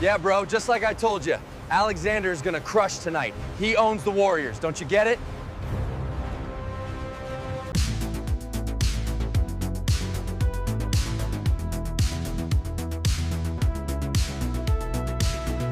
Yeah, bro, just like I told you. Alexander is gonna crush tonight. He owns the Warriors, don't you get it?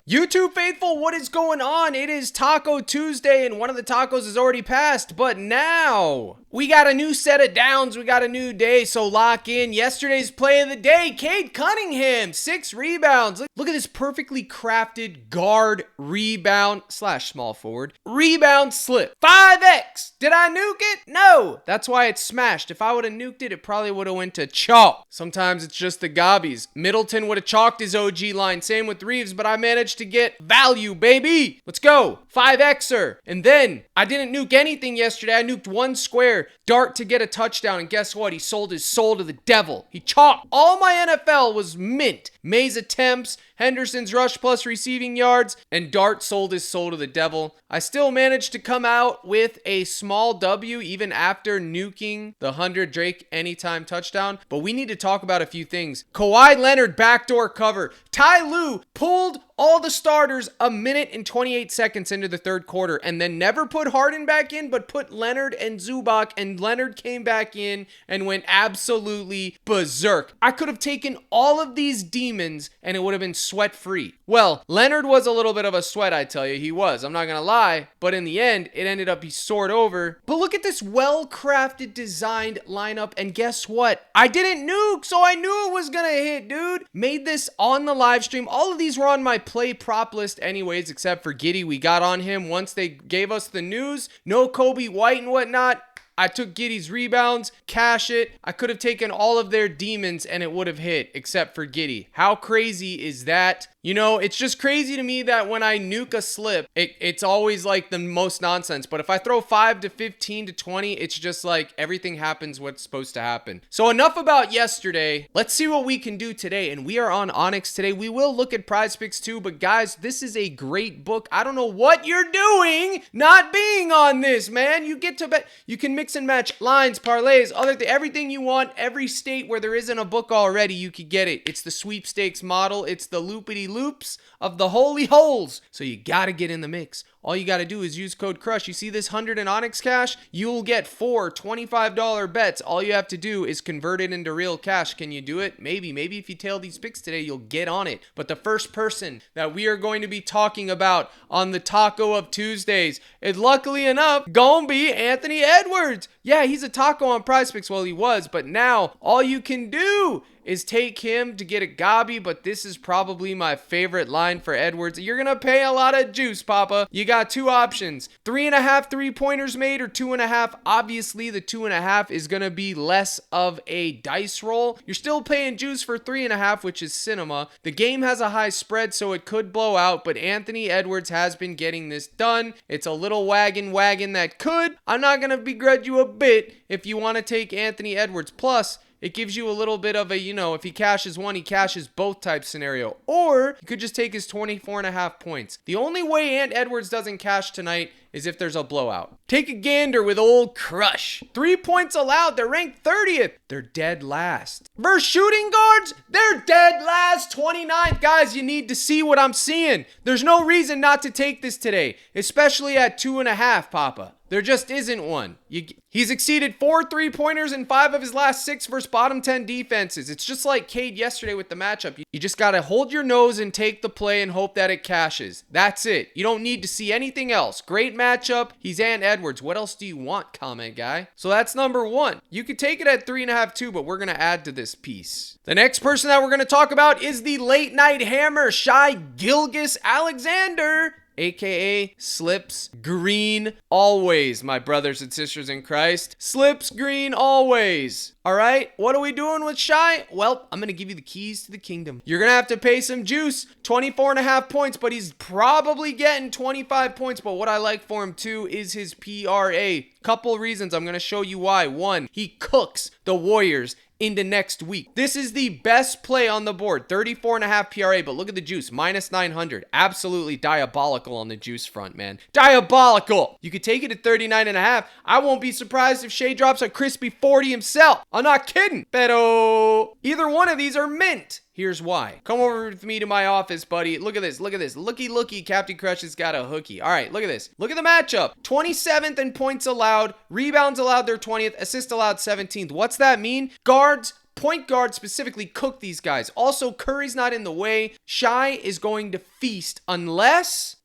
YouTube faithful, what is going on? It is Taco Tuesday and one of the tacos is already passed, but now we got a new set of downs. We got a new day, so lock in. Yesterday's play of the day, Cade Cunningham, 6 rebounds. Look at this perfectly crafted guard rebound / small forward rebound slip. 5X. Did I nuke it? No. That's why it's smashed. If I would have nuked it, it probably would have went to chalk. Sometimes it's just the gobbies. Middleton would have chalked his OG line. Same with Reeves, but I managed to get value, baby. Let's go. 5Xer. And then I didn't nuke anything yesterday. I nuked one square. Dart to get a touchdown. And guess what? He sold his soul to the devil. He chalked. All my NFL was mint. May's attempts, Henderson's rush plus receiving yards, and Dart sold his soul to the devil. I still managed to come out with a small W even after nuking the 100 Drake anytime touchdown. But we need to talk about a few things. Kawhi Leonard backdoor cover. Ty Lue pulled all the starters a minute and 28 seconds into the third quarter and then never put Harden back in, but put Leonard and Zubac, and Leonard came back in and went absolutely berserk. I could have taken all of these demons and it would have been sweat free. Well, Leonard was a little bit of a sweat, I tell you. He was. I'm not going to lie. But in the end, it ended up he soared over. But look at this well-crafted, designed lineup. And guess what? I didn't nuke, so I knew it was going to hit, dude. Made this on the live stream. All of these were on my play prop list anyways, except for Giddey. We got on him once they gave us the news. No Kobe White and whatnot. I took Giddey's rebounds, cash it. I could have taken all of their demons and it would have hit, except for Giddey. How crazy is that? You know, it's just crazy to me that when I nuke a slip, it's always like the most nonsense. But if I throw 5 to 15 to 20, it's just like everything happens what's supposed to happen. So enough about yesterday. Let's see what we can do today. And we are on Onyx today. We will look at PrizePicks too. But guys, this is a great book. I don't know what you're doing not being on this, man. You get to bet. You can mix and match lines, parlays, everything you want. Every state where there isn't a book already, you could get it. It's the sweepstakes model. It's the loopity loops of the holy holes. So you gotta get in the mix. All you gotta do is use code CRUSH. You see this 100 in Onyx cash? You'll get 4 $25 bets. All you have to do is convert it into real cash. Can you do it? Maybe if you tail these picks today, you'll get on it. But the first person that we are going to be talking about on the Taco of Tuesdays is, luckily enough, gonna be Anthony Edwards. Yeah, he's a taco on PrizePicks. Well, he was, but now all you can do is take him to get a gobby, but this is probably my favorite line for Edwards. You're gonna pay a lot of juice, Papa. You got two options: 3.5 3-pointers made or 2.5. Obviously, the 2.5 is gonna be less of a dice roll. You're still paying juice for 3.5, which is cinema. The game has a high spread, so it could blow out, but Anthony Edwards has been getting this done. It's a little wagon that could. I'm not gonna begrudge you a bit if you want to take Anthony Edwards. Plus, it gives you a little bit of a, if he cashes one, he cashes both type scenario. Or you could just take his 24.5 points. The only way Ant Edwards doesn't cash tonight is if there's a blowout. Take a gander with old Crush. 3 points allowed. They're ranked 30th. They're dead last. Versus shooting guards, they're dead last. 29th. Guys, you need to see what I'm seeing. There's no reason not to take this today, especially at 2.5, Papa. There just isn't one. He's exceeded 4 3-pointers in 5 of his last 6 versus bottom 10 defenses. It's just like Cade yesterday with the matchup. You just got to hold your nose and take the play and hope that it cashes. That's it. You don't need to see anything else. Great matchup. He's Ant Edwards. What else do you want, comment guy? So that's number 1. You could take it at 3.5 too, but we're going to add to this piece. The next person that we're going to talk about is the late night hammer, Shai Gilgeous-Alexander, aka Slips Green Always, my brothers and sisters in Christ. Slips Green Always. All right, what are we doing with Shai? Well, I'm going to give you the keys to the kingdom. You're going to have to pay some juice, 24.5 points, but he's probably getting 25 points. But what I like for him too is his PRA. Couple reasons. I'm going to show you why. 1, he cooks the Warriors into next week. This is the best play on the board, 34.5 PRA, but look at the juice, minus 900. Absolutely diabolical on the juice front, man. Diabolical. You could take it at 39.5. I won't be surprised if Shai drops a crispy 40 himself. I'm not kidding. Pero either one of these are mint. Here's why. Come over with me to my office, buddy. Look at this. Look at this. Looky, Captain Crush has got a hookie. All right, look at this. Look at the matchup. 27th in points allowed. Rebounds allowed, they're 20th. Assists allowed, 17th. What's that mean? Guards, point guard specifically, cook these guys. Also, Curry's not in the way. Shai is going to feast unless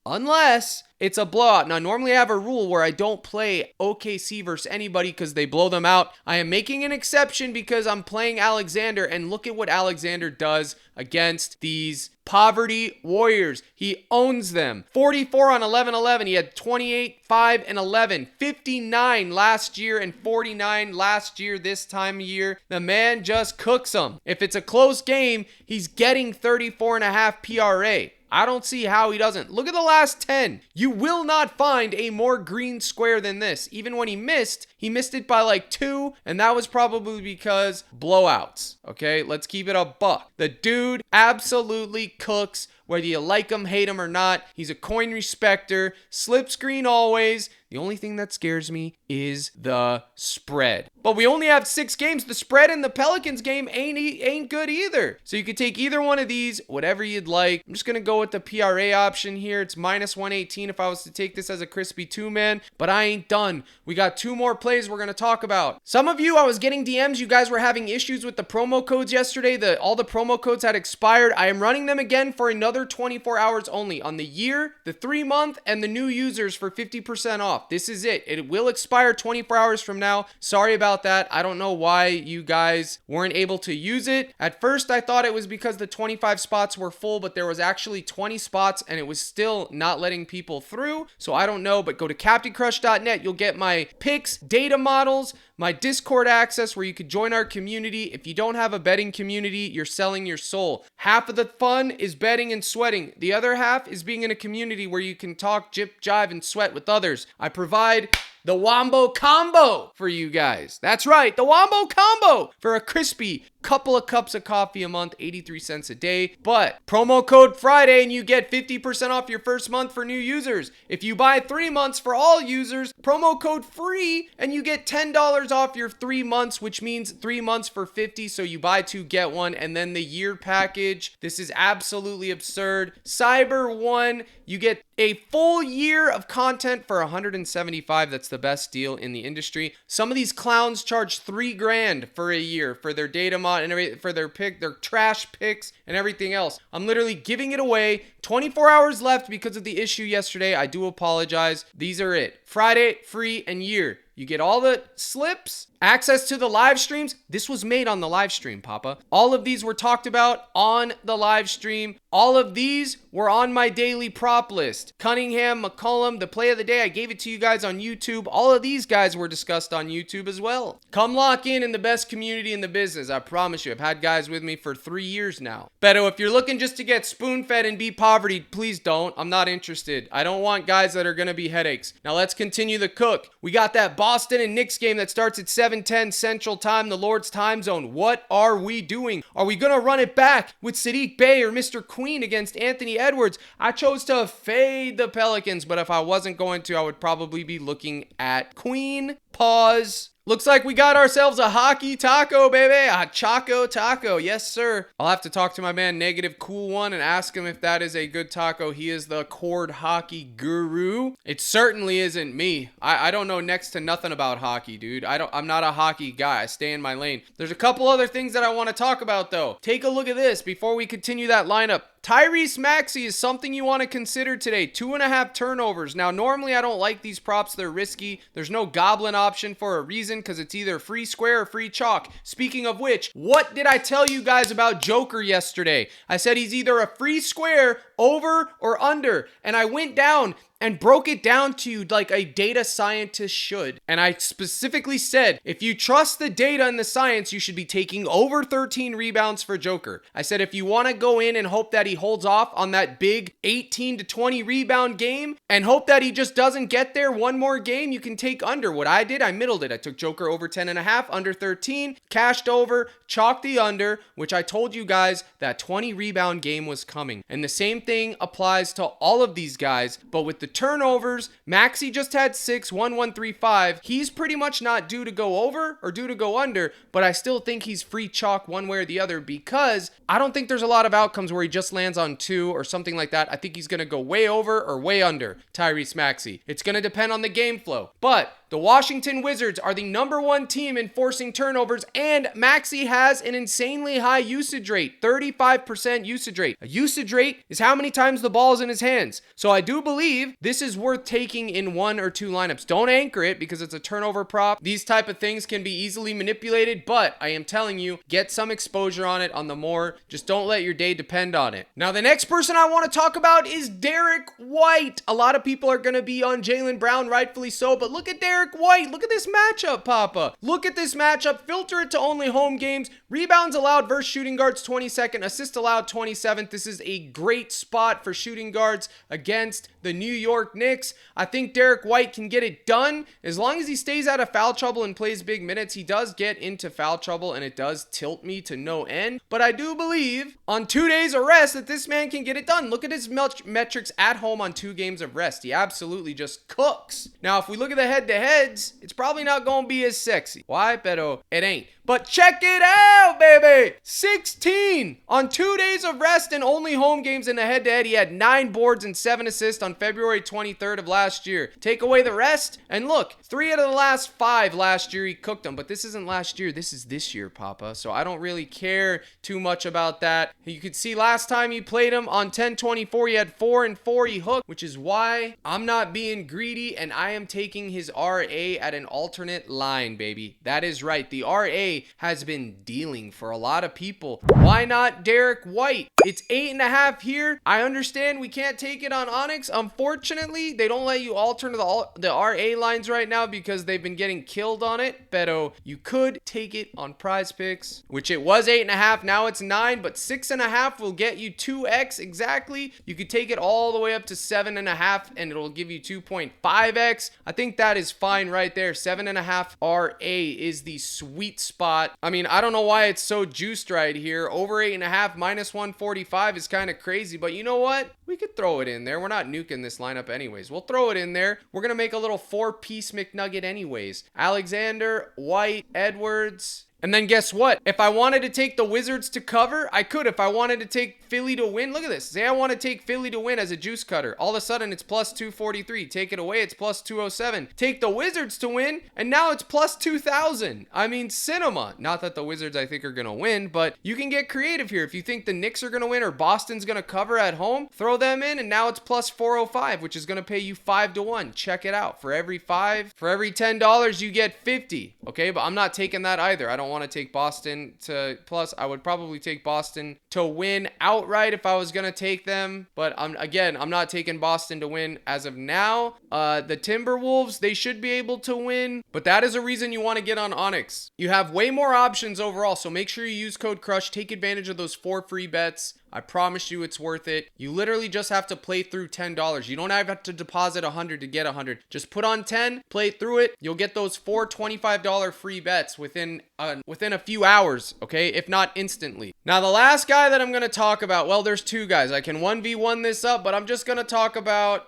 it's a blowout. Now, normally I have a rule where I don't play OKC versus anybody because they blow them out. I am making an exception because I'm playing Alexander, and look at what Alexander does against these poverty Warriors. He owns them. 44 on 11-11. He had 28, 5, and 11. 59 last year and 49 last year this time of year. The man just cooks them. If it's a close game, he's getting 34.5 PRA. I don't see how he doesn't. Look at the last 10. You will not find a more green square than this. Even when he missed it by like 2, and that was probably because blowouts. Okay, let's keep it a buck. The dude absolutely cooks, whether you like him, hate him, or not. He's a coin respecter. Slip screen always. The only thing that scares me is the spread. But we only have 6 games. The spread in the Pelicans game ain't good either. So you could take either one of these, whatever you'd like. I'm just going to go with the PRA option here. It's minus 118 if I was to take this as a crispy 2-man. But I ain't done. We got 2 more plays we're going to talk about. Some of you, I was getting DMs. You guys were having issues with the promo codes yesterday. All the promo codes had expired. I am running them again for another 24 hours only on the year, the 3-month, and the new users for 50% off. This is it. It will expire 24 hours from now. Sorry about that. I don't know why you guys weren't able to use it. At first, I thought it was because the 25 spots were full, but there was actually 20 spots and it was still not letting people through. So I don't know, but go to CaptainCrush.net. You'll get my picks, data models, my Discord access where you could join our community. If you don't have a betting community, you're selling your soul. Half of the fun is betting and sweating. The other half is being in a community where you can talk, jip, jive, and sweat with others. I provide the Wombo Combo for you guys. That's right, the Wombo Combo for a crispy couple of cups of coffee a month, 83 cents a day. But promo code Friday and you get 50% off your first month for new users. If you buy 3 months for all users, promo code free and you get $10 off your 3 months, which means 3 months for 50. So you buy 2, get 1, and then the year package. This is absolutely absurd. Cyber 1, you get a full year of content for $175. That's the best deal in the industry. Some of these clowns charge $3,000 for a year for their data mod and everything, for their trash picks and everything else. I'm literally giving it away. 24 hours left because of the issue yesterday. I do apologize. These are it. Friday, free, and year. You get all the slips, access to the live streams. This was made on the live stream, Papa. All of these were talked about on the live stream. All of these were on my daily prop list. Cunningham, McCollum, the play of the day, I gave it to you guys on YouTube. All of these guys were discussed on YouTube as well. Come lock in the best community in the business. I promise you, I've had guys with me for 3 years now. Beto, if you're looking just to get spoon-fed and be poverty, please don't. I'm not interested. I don't want guys that are going to be headaches. Now let's continue the cook. We got that Boston and Knicks game that starts at 7:10 Central Time, the Lord's time zone. What are we doing? Are we going to run it back with Sadiq Bey or Mr. Queen against Anthony Edwards? I chose to fade the Pelicans, but if I wasn't going to, I would probably be looking at Queen. Pause. Looks like we got ourselves a hockey taco, baby. A Choco taco. Yes, sir. I'll have to talk to my man Negative Cool One and ask him if that is a good taco. He is the cord hockey guru. It certainly isn't me. I don't know next to nothing about hockey, dude. I'm not a hockey guy. I stay in my lane. There's a couple other things that I want to talk about, though. Take a look at this before we continue that lineup. Tyrese Maxey is something you want to consider today. 2.5 turnovers. Now, normally I don't like these props. They're risky. There's no goblin option for a reason because it's either free square or free chalk. Speaking of which, what did I tell you guys about Joker yesterday? I said he's either a free square, over, or under. And I went down and broke it down to you like a data scientist should. And I specifically said, if you trust the data and the science, you should be taking over 13 rebounds for Joker. I said, if you want to go in and hope that he holds off on that big 18 to 20 rebound game and hope that he just doesn't get there one more game, you can take under. What I did, I middled it. I took Joker over 10.5, under 13, cashed over, chalked the under, which I told you guys that 20 rebound game was coming. And the same thing applies to all of these guys, but with the the turnovers, Maxey just had 6, 1-1-3-5. He's pretty much not due to go over or due to go under, but I still think he's free chalk one way or the other because I don't think there's a lot of outcomes where he just lands on 2 or something like that. I think he's going to go way over or way under Tyrese Maxey. It's going to depend on the game flow. But the Washington Wizards are the #1 team in forcing turnovers, and Maxey has an insanely high usage rate, 35% usage rate. A usage rate is how many times the ball is in his hands. So I do believe this is worth taking in 1 or 2 lineups. Don't anchor it because it's a turnover prop. These type of things can be easily manipulated, but I am telling you, get some exposure on it on the more. Just don't let your day depend on it. Now, the next person I want to talk about is Derrick White. A lot of people are going to be on Jaylen Brown, rightfully so, but look at Derrick White. Look at this matchup, Papa. Look at this matchup. Filter it to only home games. Rebounds allowed versus shooting guards 22nd. Assist allowed 27th. This is a great spot for shooting guards against the New York Knicks. I think Derrick White can get it done as long as he stays out of foul trouble and plays big minutes. He does get into foul trouble and it does tilt me to no end, but I do believe on 2 days of rest that this man can get it done. Look at his metrics at home on 2 games of rest. He absolutely just cooks. Now, if we look at the head-to-heads, it's probably not going to be as sexy. Why? Pero it ain't. But check it out, baby. 16 on 2 days of rest and only home games in the head-to-head. He had 9 boards and 7 assists on February 23rd of last year. Take away the rest, and look, 3 out of the last 5 last year he cooked them. But this isn't last year. This is this year, Papa. So I don't really care too much about that. You could see last time he played him on 10-24, he had 4 and 4. He hooked, which is why I'm not being greedy, and I am taking his RA at an alternate line, baby. That is right. The RA has been dealing for a lot of people. Why not Derrick White? It's 8.5 here. I understand we can't take it on Onyx. Unfortunately, they don't let you alter the RA lines right now because they've been getting killed on it. Pero you could take it on PrizePicks, which it was 8.5. Now it's 9, but 6.5 will get you 2x exactly. You could take it all the way up to 7.5 and it'll give you 2.5x. I think that is fine right there. 7.5 RA is the sweet spot. I mean, I don't know why it's so juiced right here. Over 8.5 minus 145 is kind of crazy, but you know what? We could throw it in there. We're not nuking this lineup anyways. We'll throw it in there. We're going to make a little 4-piece McNugget anyways. Alexander, White, Edwards. And then guess what? If I wanted to take the Wizards to cover, I could. If I wanted to take Philly to win, look at this. Say I want to take Philly to win as a juice cutter. All of a sudden, it's plus 243. Take it away, it's plus 207. Take the Wizards to win, and now it's plus 2,000. I mean, cinema. Not that the Wizards, I think, are going to win, but you can get creative here. If you think the Knicks are going to win or Boston's going to cover at home, throw them in, and now it's plus 405, which is going to pay you 5-1. Check it out. For every $10, you get 50. Okay, but I'm not taking that either. I don't want to take Boston to plus. I would probably take Boston to win outright if I was going to take them. But I'm not taking Boston to win as of now. The Timberwolves, they should be able to win. But that is a reason you want to get on Onyx. You have way more options overall. So make sure you use code CRUSH. Take advantage of those 4 free bets. I promise you it's worth it. You literally just have to play through $10. You don't have to deposit 100 to get 100. Just put on 10, play through it. You'll get those 4 $25 free bets within a few hours, okay? If not instantly. Now, the last guy that I'm going to talk about, well, there's 2 guys. I can 1v1 this up, but I'm just going to talk about,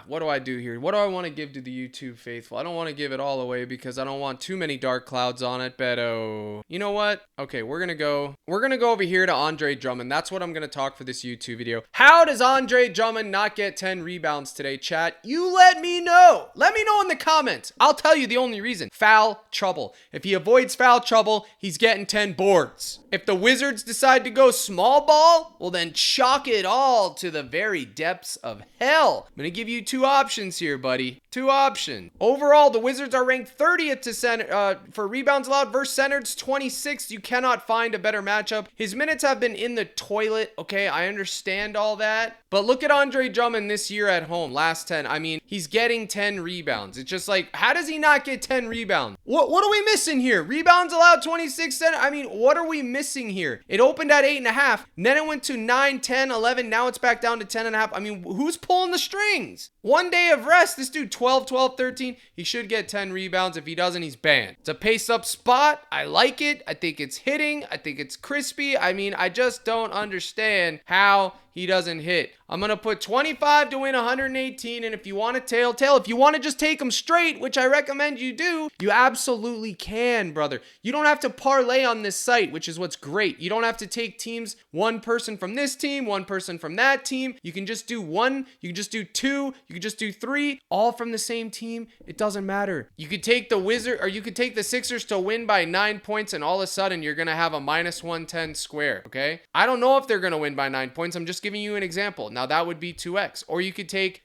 what do I do here? What do I want to give to the YouTube faithful? I don't want to give it all away because I don't want too many dark clouds on it, but you know what? Okay, we're going to go over here to Andre Drummond. That's what I'm going to talk for this YouTube video. How does Andre Drummond not get 10 rebounds today, chat? You let me know. Let me know in the comments. I'll tell you the only reason. Foul trouble. If he avoids foul trouble, he's getting 10 boards. If the Wizards decide to go small ball, well then chalk it all to the very depths of hell. I'm going to give you 2 options here, buddy. 2 options. Overall, the Wizards are ranked 30th to center for rebounds allowed versus centers 26th. You cannot find a better matchup. His minutes have been in the toilet. Okay, I understand all that. But look at Andre Drummond this year at home. Last 10. I mean, he's getting 10 rebounds. It's just like, how does he not get 10 rebounds? What are we missing here? Rebounds allowed 26 center. I mean, what are we missing here? It opened at 8.5. Then it went to 9, 10, 11. Now it's back down to 10.5. I mean, who's pulling the strings? 1 day of rest. This dude 12, 13. He should get 10 rebounds. If he doesn't, he's banned. It's a pace up spot. I like it. I think it's hitting. I think it's crispy. I mean, I just don't understand how he doesn't hit. I'm going to put 25 to win 118. And if you want to tail. If you want to just take them straight, which I recommend you do, you absolutely can, brother. You don't have to parlay on this site, which is what's great. You don't have to take teams, one person from this team, one person from that team. You can just do one, you can just do two, you can just do three, all from the same team. It doesn't matter. You could take the Wizard, or you could take the Sixers to win by 9 points, and all of a sudden you're going to have a minus 110 square, okay? I don't know if they're going to win by 9 points. I'm just giving you an example. Now that would be 2x. Or you could take,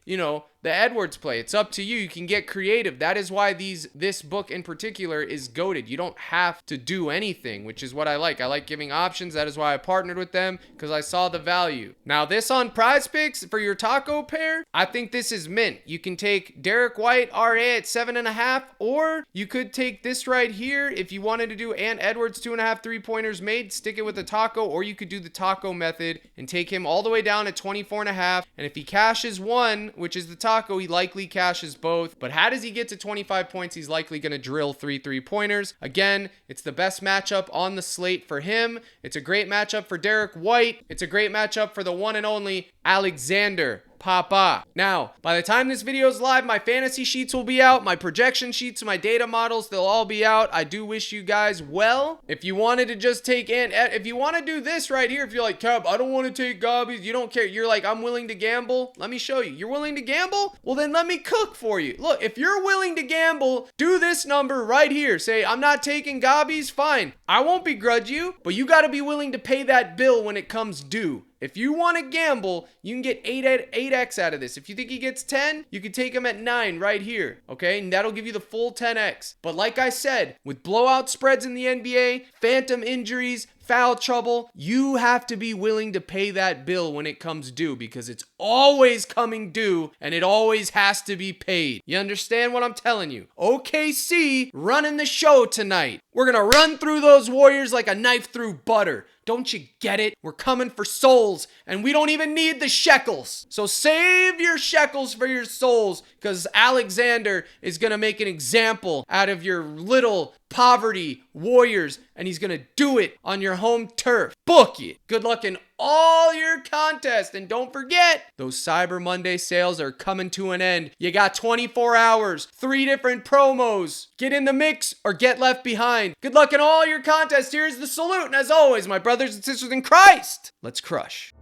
the Edwards play. It's up to you. You can get creative. That is why this book in particular is goated. You don't have to do anything, which is what I like. I like giving options. That is why I partnered with them, because I saw the value. Now this on PrizePicks for your taco pair, I think this is mint. You can take Derrick White RA at 7.5, or you could take this right here if you wanted to do Ant Edwards 2.5 3-pointers made, stick it with the taco, or you could do the taco method and take him all the way down at 24.5. And if he cashes one, which is the taco, he likely cashes both. But how does he get to 25 points? He's likely going to drill 3 3-pointers. Again, it's the best matchup on the slate for him. It's a great matchup for Derrick White. It's a great matchup for the one and only Alexander Papa. Now, by the time this video is live, my fantasy sheets will be out. My projection sheets, my data models, they'll all be out. I do wish you guys well. If you wanted to just take if you want to do this right here, if you're like, Cab, I don't want to take gobbies, you don't care. You're like, I'm willing to gamble. Let me show you. You're willing to gamble? Well, then let me cook for you. Look, if you're willing to gamble, do this number right here. Say, I'm not taking gobbies. Fine. I won't begrudge you, but you got to be willing to pay that bill when it comes due. If you want to gamble, you can get 8x out of this. If you think he gets 10, you can take him at 9 right here, okay? And that'll give you the full 10x. But like I said, with blowout spreads in the NBA, phantom injuries, foul trouble, you have to be willing to pay that bill when it comes due, because it's always coming due and it always has to be paid. You understand what I'm telling you? OKC running the show tonight. We're going to run through those Warriors like a knife through butter. Don't you get it? We're coming for souls, and we don't even need the shekels. So save your shekels for your souls, because Alexander is going to make an example out of your little poverty Warriors, and he's going to do it on your home turf. Book it. Good luck in all your contests, and don't forget, those Cyber Monday sales are coming to an end. You got 24 hours, 3 different promos. Get in the mix or get left behind. Good luck in all your contests. Here's the salute, and as always, my brothers and sisters in Christ, let's crush.